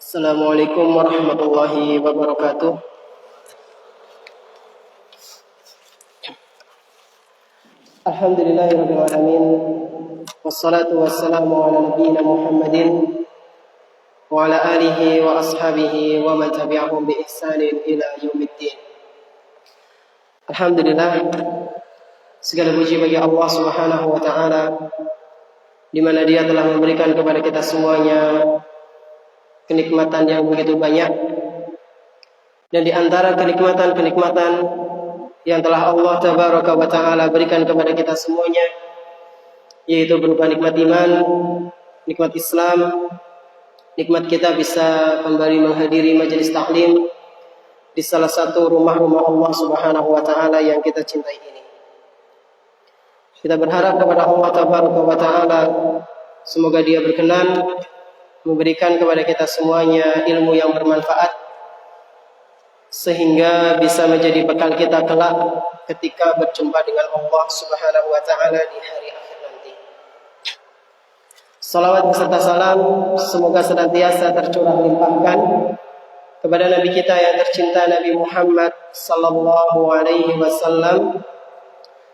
Assalamualaikum warahmatullahi wabarakatuh. Alhamdulillahirabbil alamin. Wassalatu wassalamu ala nabiyyina Muhammadin wa ala alihi wa ashabihi wa man tabi'ahum bi ihsanin ila yaumiddin. Alhamdulillah, segala puji bagi Allah Subhanahu wa taala di mana Dia telah memberikan kepada kita semuanya kenikmatan yang begitu banyak, dan di antara kenikmatan-kenikmatan yang telah Allah Tabaraka wa Ta'ala berikan kepada kita semuanya, yaitu berupa nikmat iman, nikmat Islam, nikmat kita bisa kembali menghadiri majelis taklim di salah satu rumah-rumah Allah Subhanahu wa Ta'ala yang kita cintai ini. Kita berharap kepada Allah Tabaraka wa Ta'ala, semoga Dia berkenan memberikan kepada kita semuanya ilmu yang bermanfaat, sehingga bisa menjadi bekal kita kelak ketika berjumpa dengan Allah Subhanahu wa Ta'ala di hari akhir nanti. Salawat beserta salam semoga senantiasa tercurah limpahkan kepada Nabi kita yang tercinta, Nabi Muhammad sallallahu alaihi wasallam,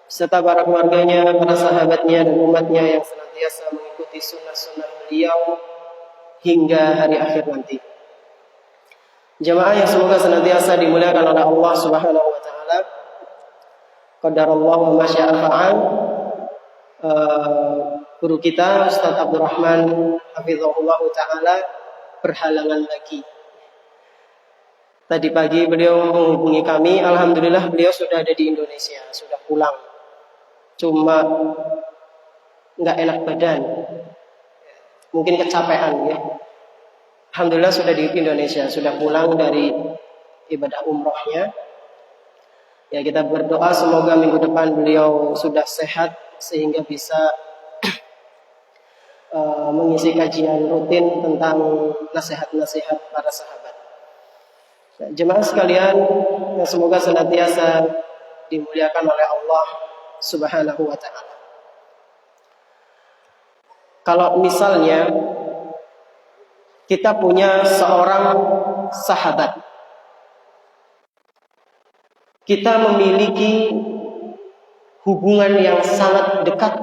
serta para keluarganya, para sahabatnya dan umatnya yang senantiasa mengikuti sunnah-sunnah beliau hingga hari akhir nanti. Jamaah yang semoga senantiasa dimuliakan oleh Allah Subhanahu wa Ta'ala. Qadarallahu wa masya'a fa'al. Guru kita Ustaz Abdurrahman hafizahullah ta'ala berhalangan lagi. Tadi pagi beliau menghubungi kami, alhamdulillah beliau sudah ada di Indonesia, sudah pulang. Cuma enggak enak badan. Mungkin kecapean ya. Alhamdulillah sudah di Indonesia, sudah pulang dari ibadah umrohnya. Ya, kita berdoa semoga minggu depan beliau sudah sehat sehingga bisa mengisi kajian rutin tentang nasihat-nasihat para sahabat. Nah, jemaah sekalian, semoga senantiasa dimuliakan oleh Allah Subhanahu wa Ta'ala. Kalau misalnya kita punya seorang sahabat, kita memiliki hubungan yang sangat dekat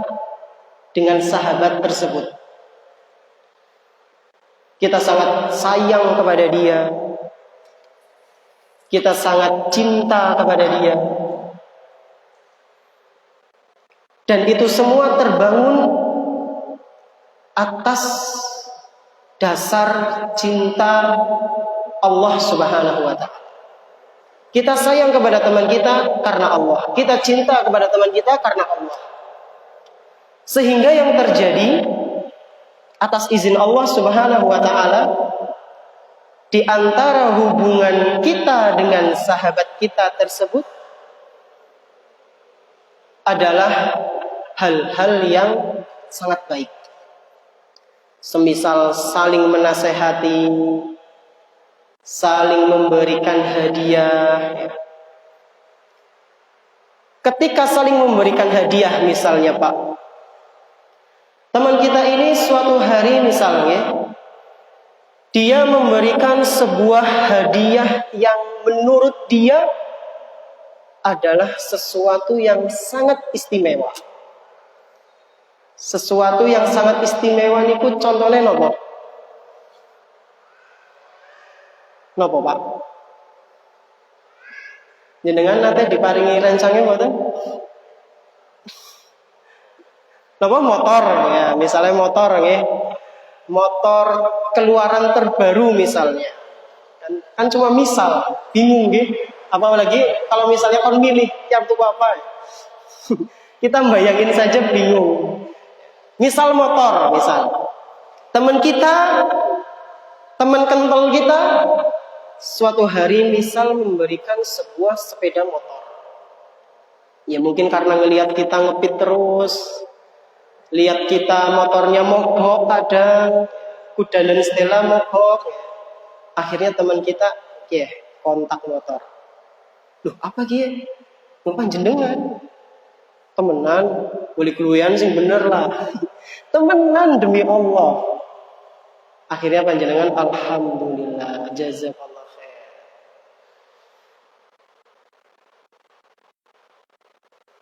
dengan sahabat tersebut. Kita sangat sayang kepada dia, kita sangat cinta kepada dia, dan itu semua terbangun atas dasar cinta Allah Subhanahu wa Ta'ala. Kita sayang kepada teman kita karena Allah, kita cinta kepada teman kita karena Allah. Sehingga yang terjadi atas izin Allah Subhanahu wa Ta'ala, di antara hubungan kita dengan sahabat kita tersebut adalah hal-hal yang sangat baik. Semisal saling menasehati, saling memberikan hadiah. Ketika saling memberikan hadiah, misalnya Pak, teman kita ini suatu hari misalnya dia memberikan sebuah hadiah yang menurut dia adalah sesuatu yang sangat istimewa. Sesuatu yang sangat istimewa niku contohnya nopo? Nopo Pak? Jenengan nate diparingi rencangnya mboten? Nopo? Motor ya, misalnya motor nggih. Motor keluaran terbaru misalnya. Kan cuma misal, bingung nggih. Apalagi kalau misalnya kon milih tiap tuku apa. Kita bayangin saja bingung. Misal motor, misal. Teman kita, teman kental kita, suatu hari misal memberikan sebuah sepeda motor. Ya mungkin karena ngelihat kita ngepit terus, lihat kita motornya mogok kadang, kuda dan Stella mogok. Akhirnya teman kita, kontak motor. Loh apa kia? Numpang jenengan. Temenan, boleh keluyan sing bener lah. Temenan demi Allah. Akhirnya panjenengan alhamdulillah, jazakallah khair.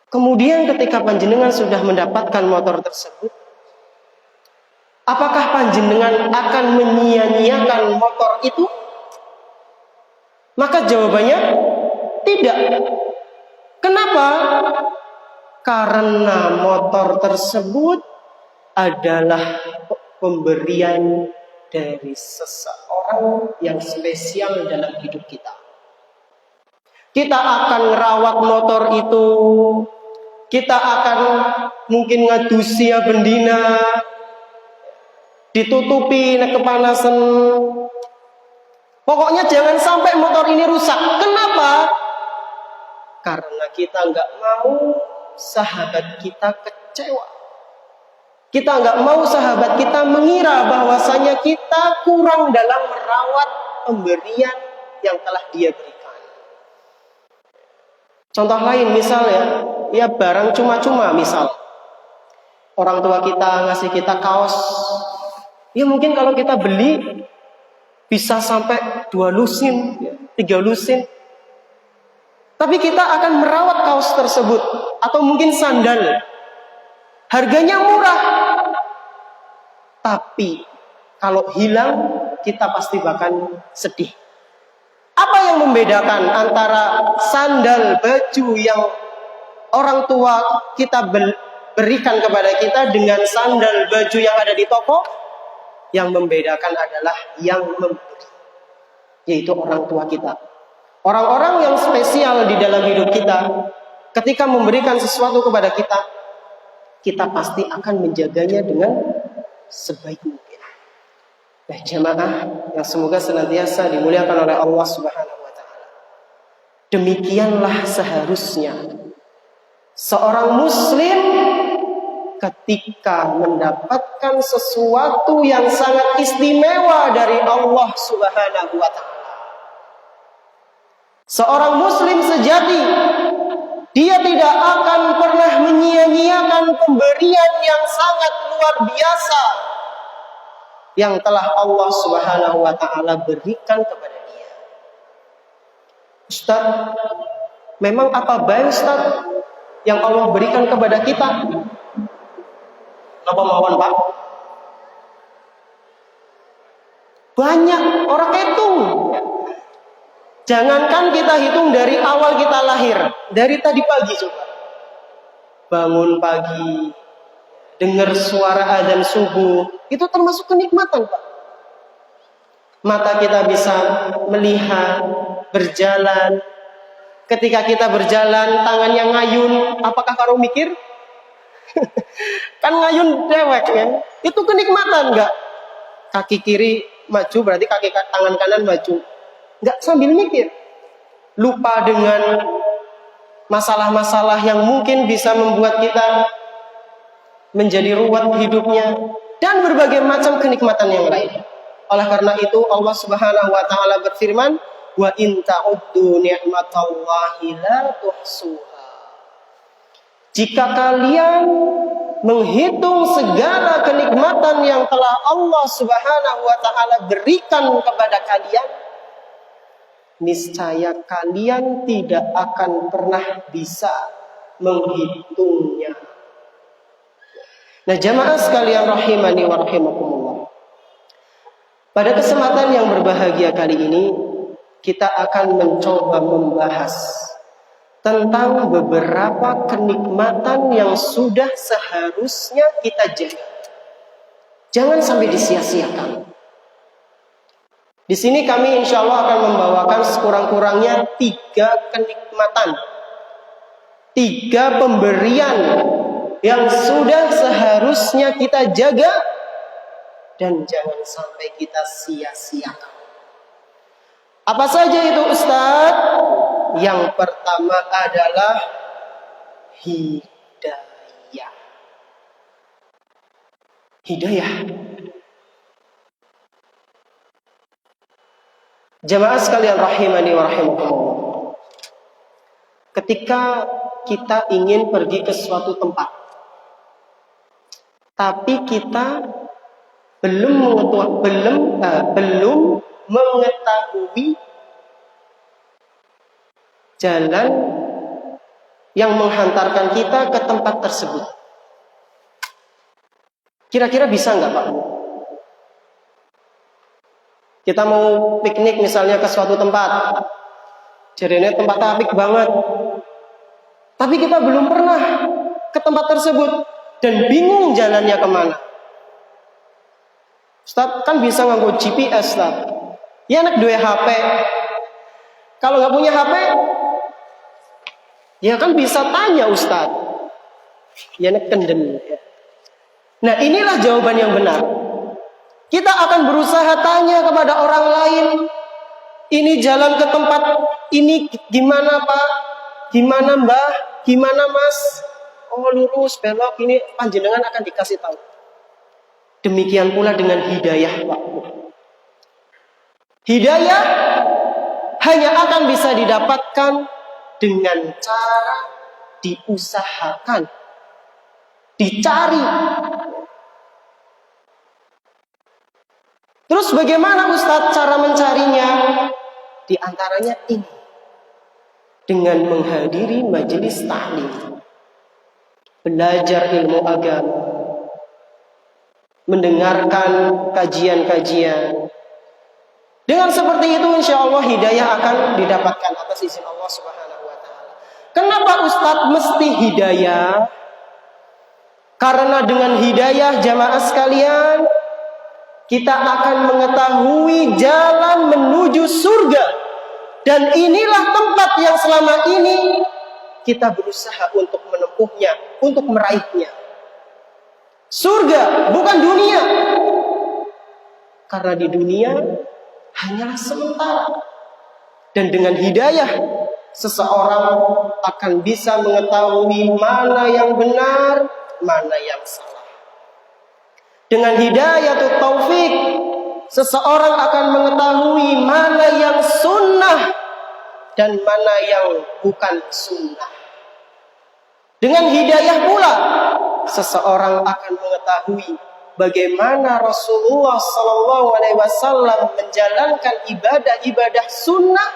Kemudian ketika panjenengan sudah mendapatkan motor tersebut, apakah panjenengan akan menyia-nyiakan motor itu? Maka jawabannya tidak. Kenapa? Karena motor tersebut adalah pemberian dari seseorang yang spesial dalam hidup kita. Kita akan merawat motor itu, kita akan mungkin ngadusi ya bendina, ditutupi kepanasan. Pokoknya jangan sampai motor ini rusak. Kenapa? Karena kita nggak mau sahabat kita kecewa. Kita nggak mau sahabat kita mengira bahwasanya kita kurang dalam merawat pemberian yang telah dia berikan. Contoh lain misalnya, ya barang cuma-cuma misal. Orang tua kita ngasih kita kaos. Ya mungkin kalau kita beli bisa sampai 2 lusin, 3 lusin. Tapi kita akan merawat kaos tersebut. Atau mungkin sandal. Harganya murah. Tapi kalau hilang, kita pasti bahkan sedih. Apa yang membedakan antara sandal baju yang orang tua kita berikan kepada kita dengan sandal baju yang ada di toko? Yang membedakan adalah yang memberi, yaitu orang tua kita. Orang-orang yang spesial di dalam hidup kita, ketika memberikan sesuatu kepada kita, kita pasti akan menjaganya dengan sebaik mungkin. Nah, jamaah yang semoga senantiasa dimuliakan oleh Allah Subhanahu wa taala. Demikianlah seharusnya seorang muslim ketika mendapatkan sesuatu yang sangat istimewa dari Allah Subhanahu wa taala. Seorang muslim sejati, dia tidak akan pernah menyia-nyiakan pemberian yang sangat luar biasa yang telah Allah Subhanahu wa taala berikan kepada dia. Ustaz, memang apa baik Ustaz yang Allah berikan kepada kita? Apa mawon Pak? Banyak orang hitung. Jangankan kita hitung dari awal kita lahir, dari tadi pagi coba. Bangun pagi, dengar suara adzan subuh, itu termasuk kenikmatan Pak. Mata kita bisa melihat, berjalan. Ketika kita berjalan, tangannya ngayun, apakah karo mikir? Kan ngayun dewek kan? Itu kenikmatan enggak? Kaki kiri maju berarti tangan kanan maju. Enggak sambil mikir. Lupa dengan masalah-masalah yang mungkin bisa membuat kita menjadi ruwet hidupnya dan berbagai macam kenikmatan yang lain. Oleh karena itu Allah Subhanahu wa taala berfirman, "Wa in ta'uddu ni'matallahi la tuhsuha." Jika kalian menghitung segala kenikmatan yang telah Allah Subhanahu wa taala berikan kepada kalian, niscaya kalian tidak akan pernah bisa menghitungnya. Nah, jamaah sekalian rahimani wa rahimakumullah. Pada kesempatan yang berbahagia kali ini, kita akan mencoba membahas tentang beberapa kenikmatan yang sudah seharusnya kita jaga. Jangan sampai disia-siakan. Di sini kami insya Allah akan membawakan sekurang-kurangnya 3 kenikmatan, 3 pemberian yang sudah seharusnya kita jaga dan jangan sampai kita sia-siakan. Apa saja itu Ustaz? Yang pertama adalah hidayah. Hidayah. Jamaah sekalian rahimani wa rahimakumullah. Ketika kita ingin pergi ke suatu tempat, tapi kita belum mengetahui jalan yang menghantarkan kita ke tempat tersebut. Kira-kira bisa nggak Pak? Kita mau piknik misalnya ke suatu tempat, jadinya tempat apik banget, tapi kita belum pernah ke tempat tersebut dan bingung jalannya kemana. Ustaz kan bisa nganggo GPS lah. Ya anak dua HP. Kalau nggak punya HP, ya kan bisa tanya Ustaz. Ya anak kendem. Nah inilah jawaban yang benar. Kita akan berusaha tanya kepada orang lain. Ini jalan ke tempat ini gimana Pak? Gimana Mbah? Gimana Mas? Oh lurus belok ini panjenengan akan dikasih tahu. Demikian pula dengan hidayah Pak. Hidayah hanya akan bisa didapatkan dengan cara diusahakan, dicari. Terus bagaimana Ustadz cara mencarinya? Di antaranya ini. Dengan menghadiri majelis ta'lim. Belajar ilmu agama. Mendengarkan kajian-kajian. Dengan seperti itu insya Allah hidayah akan didapatkan atas izin Allah Subhanahu wa ta'ala. Kenapa Ustadz mesti hidayah? Karena dengan hidayah jamaah sekalian, kita akan mengetahui jalan menuju surga. Dan inilah tempat yang selama ini kita berusaha untuk menempuhnya, untuk meraihnya. Surga, bukan dunia. Karena di dunia hanyalah sementara. Dan dengan hidayah, seseorang akan bisa mengetahui mana yang benar, mana yang salah. Dengan hidayatul taufik, seseorang akan mengetahui mana yang sunnah dan mana yang bukan sunnah. Dengan hidayah pula, seseorang akan mengetahui bagaimana Rasulullah SAW menjalankan ibadah-ibadah sunnah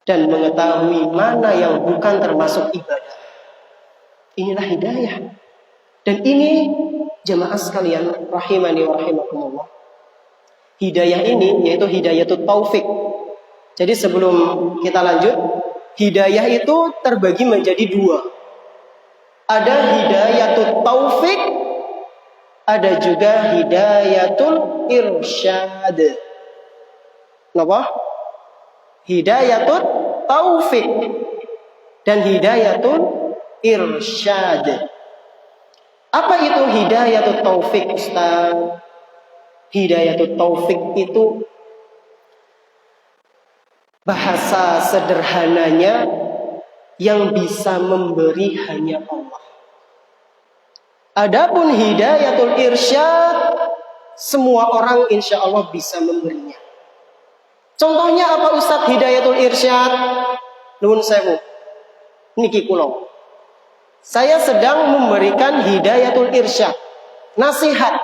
dan mengetahui mana yang bukan termasuk ibadah. Inilah hidayah. Dan ini jemaah sekalian rahimani wa rahimakumullah. Hidayah ini yaitu hidayatul taufik. Jadi sebelum kita lanjut, hidayah itu terbagi menjadi dua. Ada hidayatul taufik, ada juga hidayatul irsyad. Kenapa? Hidayatul taufik dan hidayatul irsyad. Apa itu hidayatul taufik, Ustaz? Hidayatul taufik itu bahasa sederhananya yang bisa memberi hanya Allah. Adapun hidayatul irsyad, semua orang insya Allah bisa memberinya. Contohnya apa Ustaz hidayatul irsyad? Nuwun sewu. Niki kula. Saya sedang memberikan hidayatul irsyad, nasihat.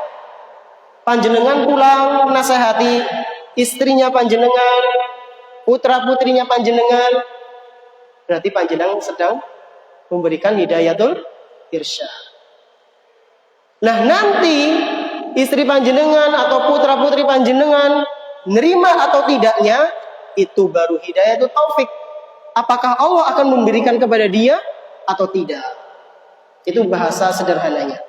Panjenengan pulang nasihati istrinya panjenengan, putra-putrinya panjenengan. Berarti panjenengan sedang memberikan hidayatul irsyad. Nah, nanti istri panjenengan atau putra-putri panjenengan nerima atau tidaknya, itu baru hidayatul taufik. Apakah Allah akan memberikan kepada dia atau tidak? Itu bahasa sederhananya.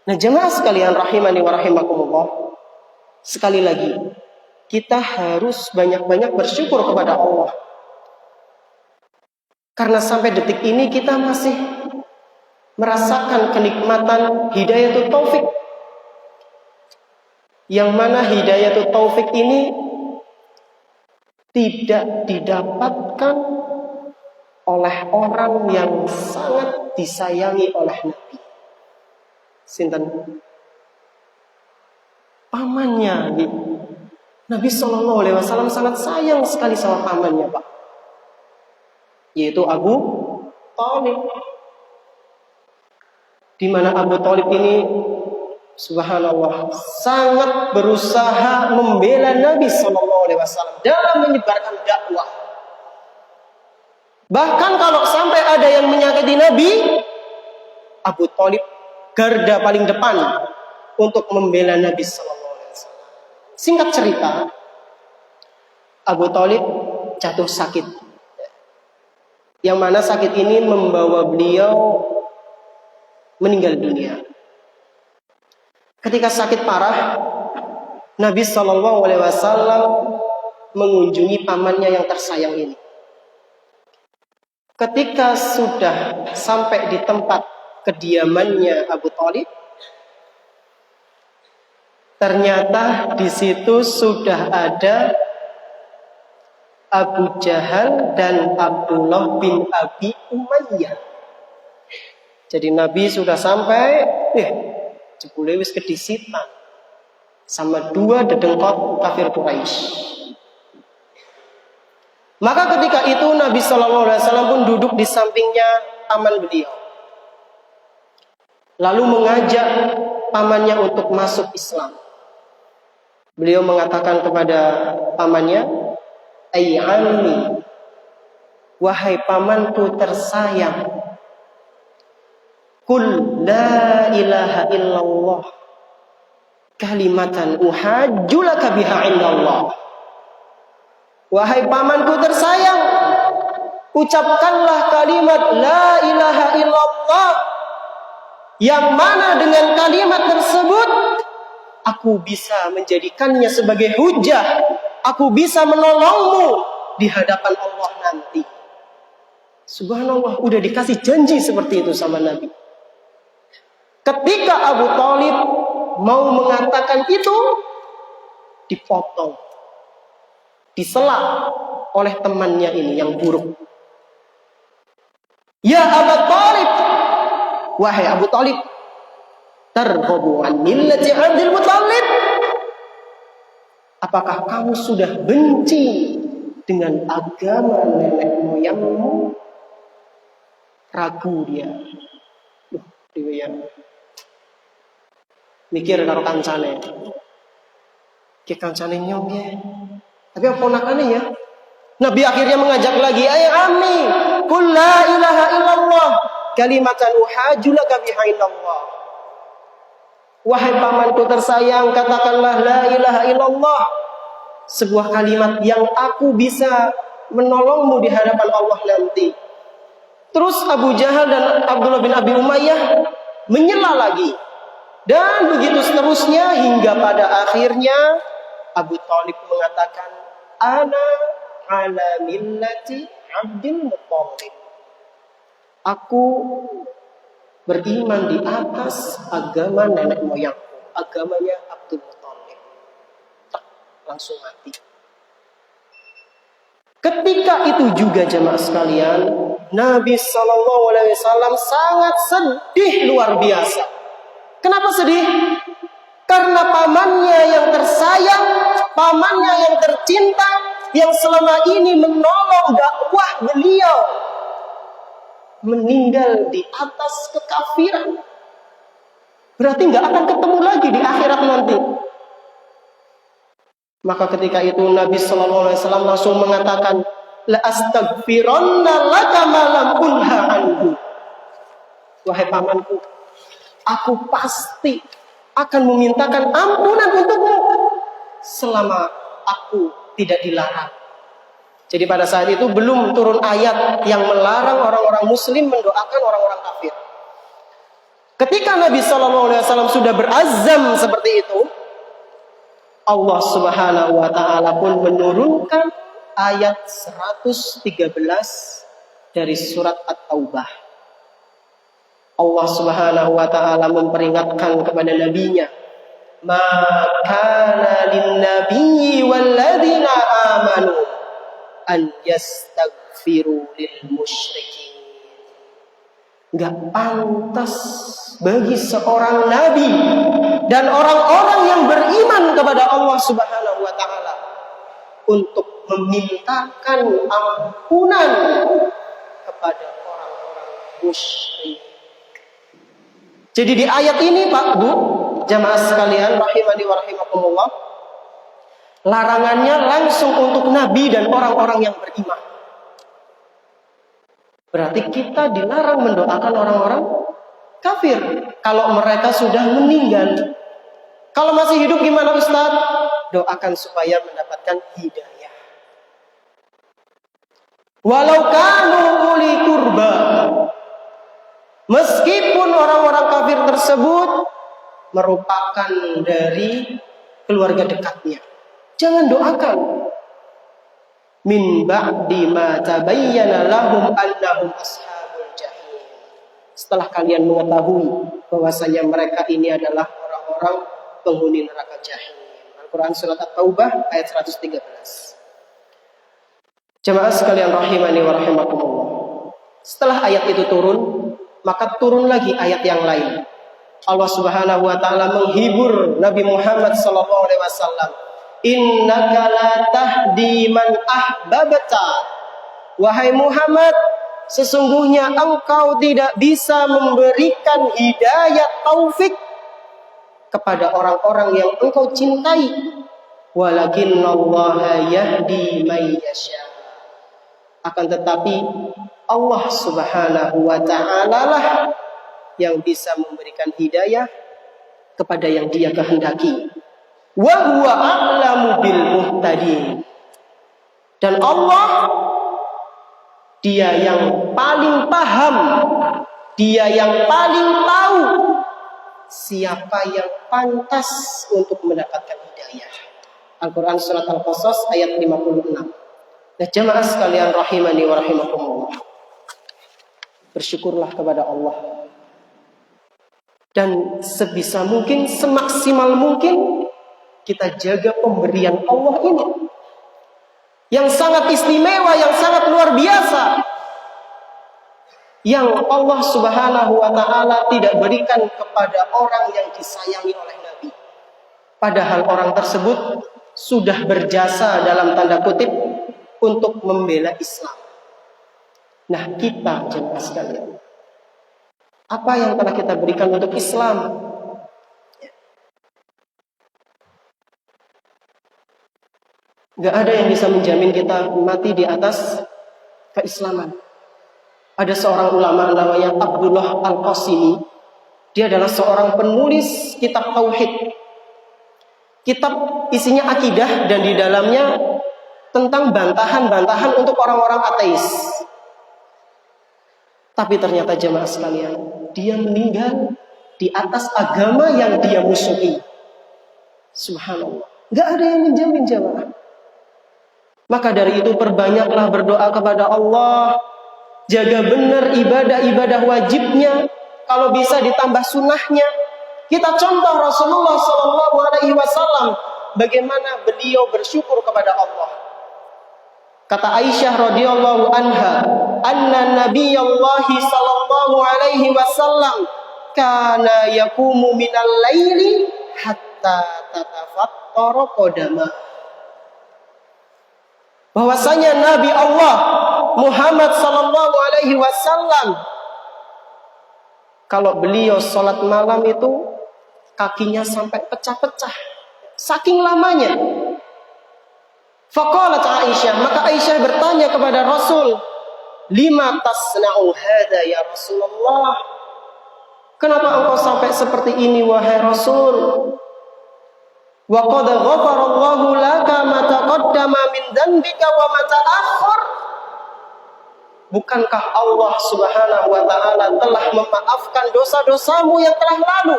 Nah, jemaah sekalian rahimani wa rahimakumullah, sekali lagi kita harus banyak-banyak bersyukur kepada Allah. Karena sampai detik ini kita masih merasakan kenikmatan hidayatul taufik. Yang mana hidayatul taufik ini tidak didapatkan oleh orang yang sangat disayangi oleh Nabi. Sinten? Pamannya gitu. Nabi SAW sangat sayang sekali sama pamannya, Pak. Yaitu Abu Thalib. Di mana Abu Thalib ini Subhanallah, sangat berusaha membela Nabi SAW dalam menyebarkan dakwah. Bahkan kalau sampai ada yang menyakiti Nabi, Abu Thalib garda paling depan untuk membela Nabi SAW. Singkat cerita, Abu Thalib jatuh sakit, yang mana sakit ini membawa beliau meninggal dunia. Ketika sakit parah, Nabi SAW mengunjungi pamannya yang tersayang ini. Ketika sudah sampai di tempat kediamannya Abu Thalib, ternyata di situ sudah ada Abu Jahal dan Abdullah bin Abi Umayyah. Jadi Nabi sudah sampai, jebule wis kedisitan sama dua dedengkot kafir Quraisy. Maka ketika itu Nabi SAW pun duduk di sampingnya paman beliau, lalu mengajak pamannya untuk masuk Islam. Beliau mengatakan kepada pamannya, "Ai ammi, wahai pamanku tersayang, Qul la ilaha illallah kalimatan uhajjulaka biha indallah." Wahai pamanku tersayang, ucapkanlah kalimat la ilaha illallah, yang mana dengan kalimat tersebut aku bisa menjadikannya sebagai hujah, aku bisa menolongmu di hadapan Allah nanti. Subhanallah, udah dikasih janji seperti itu sama Nabi. Ketika Abu Thalib mau mengatakan itu, dipotong, disela oleh temannya ini yang buruk. Ya Abu Thalib, wahai Abu Thalib, targhabu an millati Abdul Muttalib, apakah kamu sudah benci dengan agama nenek moyangmu? Ragu dia. Dia mikir karo kancane. Ki kancane nyong ya. Tapi apa ponakane ya? Nabi akhirnya mengajak lagi, "Ai ammi, qul la ilaha illallah, kalimatan uhajjulaka biha indallah." Wahai pamanku tersayang, katakanlah la ilaha illallah, sebuah kalimat yang aku bisa menolongmu di hadapan Allah nanti. Terus Abu Jahal dan Abdullah bin Abi Umayyah menyela lagi. Dan begitu seterusnya hingga pada akhirnya Abu Thalib mengatakan, "Ana ala millati Abdul Muttalib." Aku beriman di atas agama nenek moyangku, agamanya Abdul Muttalib. Langsung mati. Ketika itu juga jemaah sekalian, Nabi SAW sangat sedih luar biasa. Kenapa sedih? Karena pamannya yang tersayang, pamannya yang tercinta, yang selama ini menolong dakwah beliau, meninggal di atas kekafiran. Berarti nggak akan ketemu lagi di akhirat nanti. Maka ketika itu Nabi SAW langsung mengatakan, la astaghfiranna laka ma lam unha anhu. Wahai pamanku, aku pasti akan memintakan ampunan untukmu selama aku tidak dilarang. Jadi pada saat itu belum turun ayat yang melarang orang-orang muslim mendoakan orang-orang kafir. Ketika Nabi SAW sudah berazam seperti itu, Allah Subhanahu wa taala pun menurunkan ayat 113 dari surat At-Taubah. Allah Subhanahu wa taala memperingatkan kepada nabinya, "Ma kana lin-nabiyyi walladzina amanu an yastaghfiru lil musyrikin." Enggak pantas bagi seorang nabi dan orang-orang yang beriman kepada Allah Subhanahu wa taala untuk memintakan ampunan kepada orang-orang musyrik. Jadi di ayat ini Pak Bu, jamaah sekalian rahimani wa rahimakumullah, larangannya langsung untuk nabi dan orang-orang yang beriman. Berarti kita dilarang mendoakan orang-orang kafir kalau mereka sudah meninggal. Kalau masih hidup gimana Ustaz? Doakan supaya mendapatkan hidayah. Walau kanu uli kurba, meskipun orang-orang kafir tersebut merupakan dari keluarga dekatnya, jangan doakan. Min ba'di ma tabayyana lahum annahum ashabul jahim. Setelah kalian mengetahui bahwasanya mereka ini adalah orang-orang penghuni neraka jahim. Al-Quran surat At-Taubah ayat 113. Jemaah sekalian rahimani wa rahimakumullah. Setelah ayat itu turun, maka turun lagi ayat yang lain. Allah Subhanahu wa taala menghibur Nabi Muhammad sallallahu alaihi wasallam. Innaka la tahdi man ahbabta. Wahai Muhammad, sesungguhnya engkau tidak bisa memberikan hidayah taufik kepada orang-orang yang engkau cintai. Walakinnallaha yahdi may yasha. Akan tetapi Allah Subhanahu wa taala lah yang bisa memberikan hidayah kepada yang Dia kehendaki. Wa huwa a'lamu bil muhtadin. Dan Allah, Dia yang paling paham, Dia yang paling tahu siapa yang pantas untuk mendapatkan hidayah. Al-Quran surat Al-Qasas ayat 56. Nah, jamaah sekalian rahimani wa rahimakumullah, bersyukurlah kepada Allah. Dan sebisa mungkin, semaksimal mungkin, kita jaga pemberian Allah ini. Yang sangat istimewa, yang sangat luar biasa. Yang Allah Subhanahu wa ta'ala tidak berikan kepada orang yang disayangi oleh Nabi. Padahal orang tersebut sudah berjasa dalam tanda kutip untuk membela Islam. Nah, kita jemaah sekalian, apa yang telah kita berikan untuk Islam? Gak ada yang bisa menjamin kita mati di atas keislaman. Ada seorang ulama namanya Abdullah Al-Qasimi. Dia adalah seorang penulis kitab tauhid. Kitab isinya akidah dan di dalamnya tentang bantahan-bantahan untuk orang-orang ateis. Tapi ternyata jemaah sekalian, dia meninggal di atas agama yang dia musuhi. Subhanallah. Gak ada yang menjamin jemaah. Maka dari itu perbanyaklah berdoa kepada Allah. Jaga benar ibadah-ibadah wajibnya. Kalau bisa ditambah sunnahnya. Kita contoh Rasulullah SAW, bagaimana beliau bersyukur kepada Allah. Kata Aisyah radhiyallahu anha, anna Nabiyallahi sallallahu alaihi wasallam kana yaqumu minal laili hatta tatafattara qadama. Bahwasanya Nabi Allah Muhammad sallallahu alaihi wasallam, kalau beliau sholat malam itu kakinya sampai pecah-pecah, saking lamanya. Faqalat Aisyah, maka Aisyah bertanya kepada Rasul, lima tasna'u hadza ya Rasulullah? Kenapa engkau sampai seperti ini wahai Rasul? Wa qad ghafarallahu laka ma taqaddama min dhanbika wa ma ta'akhkhar. Bukankah Allah Subhanahu wa taala telah memaafkan dosa-dosamu yang telah lalu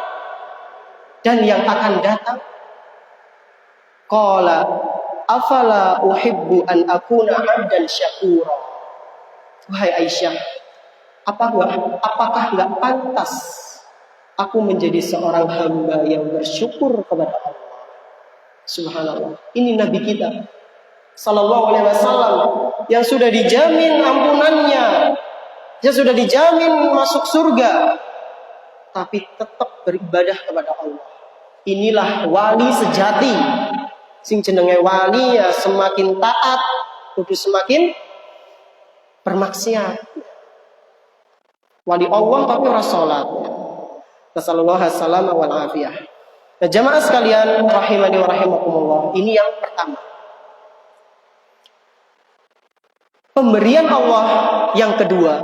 dan yang akan datang? Qala afala uhibbu an akuna 'abdan syakura. Wahai Aisyah, apakah enggak pantas aku menjadi seorang hamba yang bersyukur kepada Allah? Subhanallah. Ini Nabi kita sallallahu alaihi wasallam yang sudah dijamin ampunannya, yang sudah dijamin masuk surga, tapi tetap beribadah kepada Allah. Inilah wali sejati. Sing jenenge wali ya semakin taat, kudu semakin bermaksiat. Wali Allah tapi ora salat. Nasallallahu alaihi wasallam wal afiyah. Nah, jamaah sekalian rahimani wa rahimakumullah, ini yang pertama. Pemberian Allah yang kedua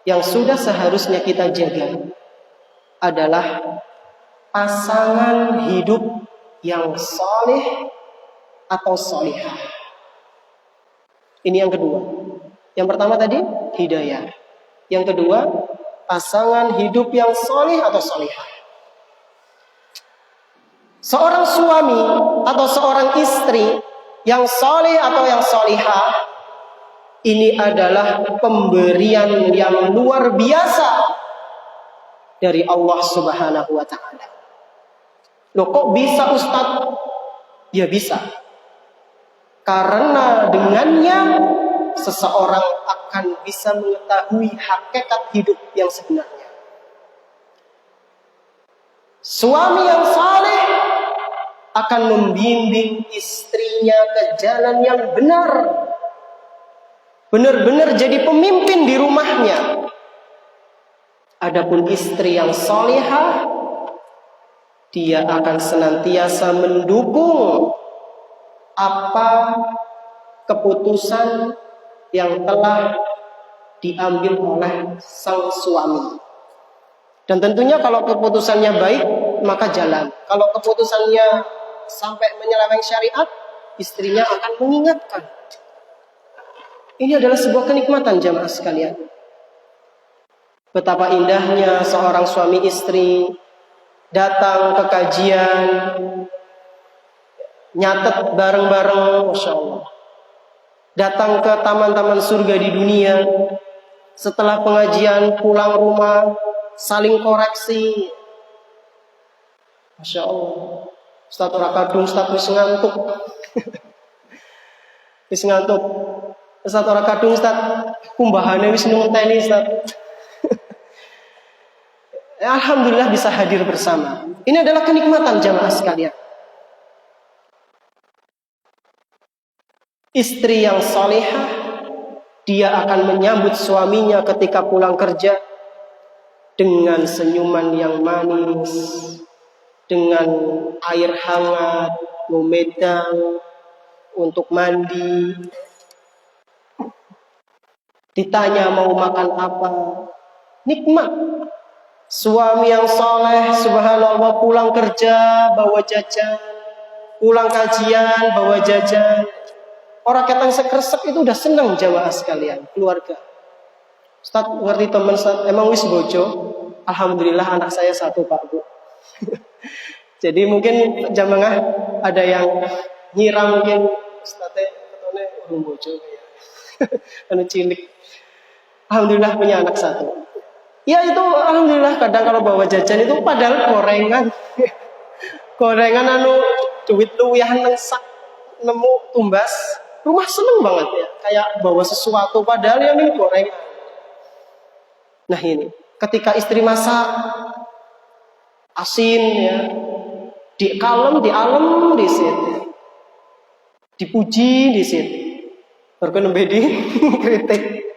yang sudah seharusnya kita jaga adalah pasangan hidup yang saleh atau salihah. Ini yang kedua. Yang pertama tadi hidayah. Yang kedua pasangan hidup yang saleh atau salihah. Seorang suami atau seorang istri yang saleh atau yang salihah, ini adalah pemberian yang luar biasa dari Allah Subhanahu wa ta'ala. Loh, kok bisa Ustaz? Ya bisa. Karena dengannya seseorang akan bisa mengetahui hakikat hidup yang sebenarnya. Suami yang saleh akan membimbing istrinya ke jalan yang benar. Benar-benar jadi pemimpin di rumahnya. Adapun istri yang salihah, dia akan senantiasa mendukung apa keputusan yang telah diambil oleh sang suami. Dan tentunya kalau keputusannya baik, maka jalan. Kalau keputusannya sampai menyeleweng syariat, istrinya akan mengingatkan. Ini adalah sebuah kenikmatan jamaah sekalian. Betapa indahnya seorang suami istri datang ke kajian, nyatet bareng-bareng, Masya Allah. Datang ke taman-taman surga di dunia. Setelah pengajian pulang rumah, saling koreksi. Masya Allah. Ustaz ora kadung, Ustaz wis ngantuk. Wis ngantuk. Ustaz ora kadung, Ustaz kumbahane wis ngenteni, Ustaz. Alhamdulillah bisa hadir bersama. Ini adalah kenikmatan jamaah sekalian. Istri yang salihah, dia akan menyambut suaminya ketika pulang kerja dengan senyuman yang manis, dengan air hangat, ngomedang untuk mandi. Ditanya mau makan apa, nikmat. Suami yang soleh, subhanallah, pulang kerja bawa jajan, pulang kajian bawa jajan. Orang ketang sekresek itu udah senang jamaah sekalian, keluarga. Ustaz ngerti teman Ustaz, emang wis bojo? Alhamdulillah anak saya satu Pak Bu. Jadi mungkin jamaah ada yang ngira mungkin Ustaz ketone urung bojo ya. Anu cilik. Alhamdulillah punya anak satu. Ya itu alhamdulillah kadang kalau bawa jajan itu padahal gorengan. Gorengan anu duit luwihan nang sak nemu tumbas. Rumah seneng banget ya, kayak bawa sesuatu padahal yang ini gorengan. Nah ini, ketika istri masak asin ya, dialem di situ. Dipuji di situ. Berkenan bedi kritik.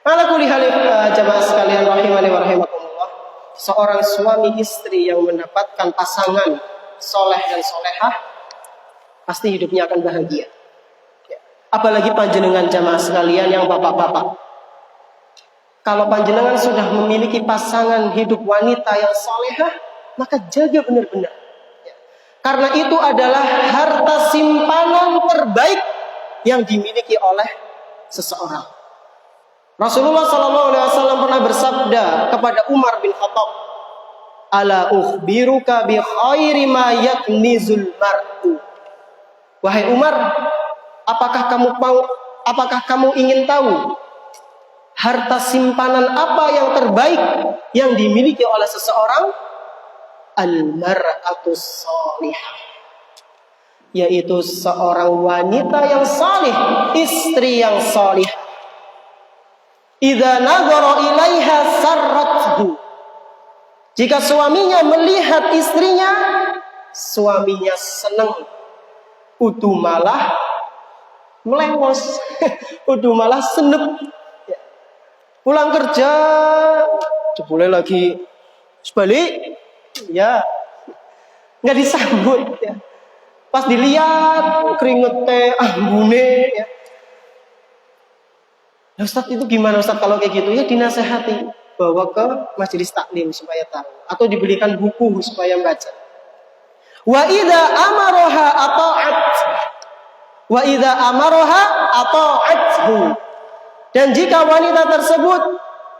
Ala kulli hal jamaah sekalian rahimani wa rahimakumullah, seorang suami istri yang mendapatkan pasangan soleh dan solehah pasti hidupnya akan bahagia. Apalagi panjenengan jamaah sekalian yang bapak-bapak. Kalau panjenengan sudah memiliki pasangan hidup wanita yang solehah, maka jaga benar-benar. Karena itu adalah harta simpanan terbaik yang dimiliki oleh seseorang. Rasulullah SAW pernah bersabda kepada Umar bin Khattab, "Ala ukhbiruka bi khairi ma yaknizul mar'u." Wahai Umar, apakah kamu ingin tahu harta simpanan apa yang terbaik yang dimiliki oleh seseorang? Al-mar'atus salihah, yaitu seorang wanita yang salih, istri yang salihah. Idza nazara ilaiha sarrathu. Jika suaminya melihat istrinya, suaminya senang. Udu malah melengos. Udu malah senep. Pulang kerja, jebule lagi sebalik. Ya. nggak disambut ya. Pas dilihat keringetnya ambune ya. Nah, Ustaz itu gimana Ustaz kalau kayak gitu? Ya dinasehati, bawa ke majelis taklim supaya tahu, atau dibelikan buku supaya baca. Wa idza amaroha ata'at. Wa idza amaroha ata'athu. Dan jika wanita tersebut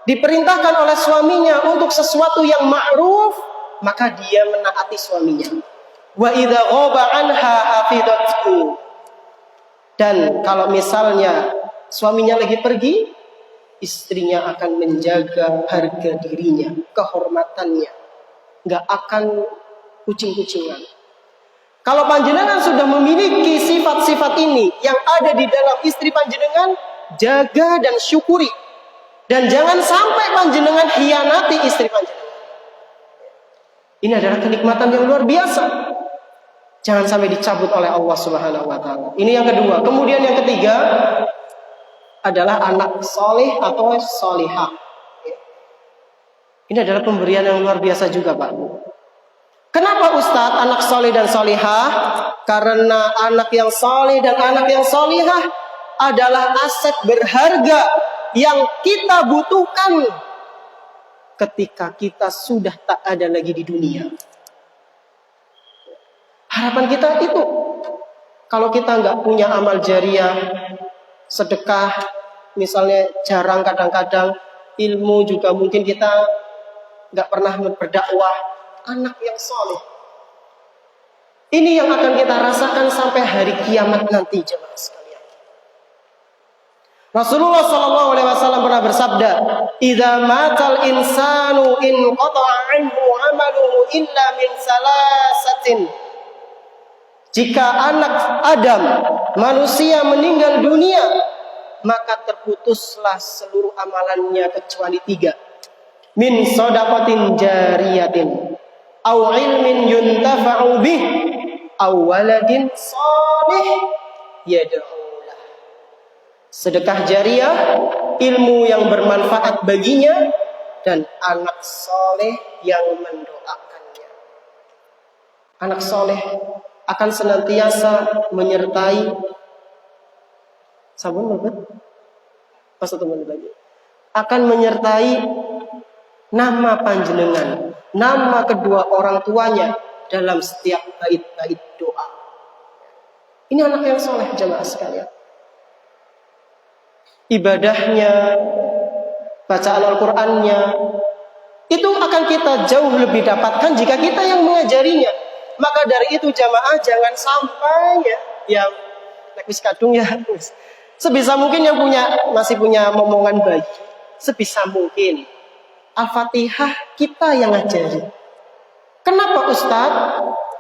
diperintahkan oleh suaminya untuk sesuatu yang ma'ruf, maka dia menaati suaminya. Wa idza ghaba anha hafidathu. Dan kalau misalnya suaminya lagi pergi, istrinya akan menjaga harga dirinya, kehormatannya. Enggak akan kucing-kucingan. Kalau panjenengan sudah memiliki sifat-sifat ini yang ada di dalam istri panjenengan, jaga dan syukuri. Dan jangan sampai panjenengan hianati istri panjenengan. Ini adalah kenikmatan yang luar biasa. Jangan sampai dicabut oleh Allah Subhanahu wa taala. Ini yang kedua. Kemudian yang ketiga adalah anak soleh atau solihah. Ini adalah pemberian yang luar biasa juga, Pak. Kenapa Ustadz anak soleh dan solihah? Karena anak yang soleh dan anak yang solihah adalah aset berharga yang kita butuhkan ketika kita sudah tak ada lagi di dunia. Harapan kita itu, kalau kita nggak punya amal jariah, sedekah, misalnya jarang kadang-kadang, ilmu juga mungkin kita nggak pernah berdakwah, anak yang soleh. Ini yang akan kita rasakan sampai hari kiamat nanti, jemaah sekalian. Rasulullah SAW pernah bersabda, "Idza matal insanu in qata'a anhu 'amaluhu illa min salasatin." Jika anak Adam, manusia meninggal dunia, maka terputuslah seluruh amalannya kecuali 3. Min shadaqatin jariyatin, au ilmin yuntafa'u bih, au waladin shalih yad'ulah. Sedekah jariah, ilmu yang bermanfaat baginya, dan anak soleh yang mendoakannya. Anak soleh akan senantiasa menyertai sabun banget. Pas satu menit lagi. Akan menyertai nama panjenengan, nama kedua orang tuanya dalam setiap bait-bait doa. Ini anak yang soleh, jemaah sekalian. Ibadahnya, bacaan Al-Qur'annya, itu akan kita jauh lebih dapatkan jika kita yang mengajarinya. Maka dari itu jamaah jangan sampai yang lekis kadung ya. Sebisa mungkin yang masih punya momongan bayi, sebisa mungkin Al-Fatihah kita yang ngajari. Kenapa Ustaz?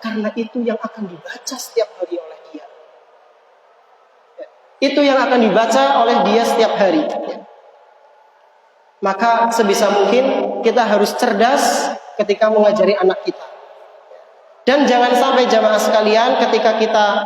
Karena itu yang akan dibaca setiap hari oleh dia. Itu yang akan dibaca oleh dia setiap hari. Maka sebisa mungkin kita harus cerdas ketika mengajari anak kita. Dan jangan sampai jamaah sekalian ketika kita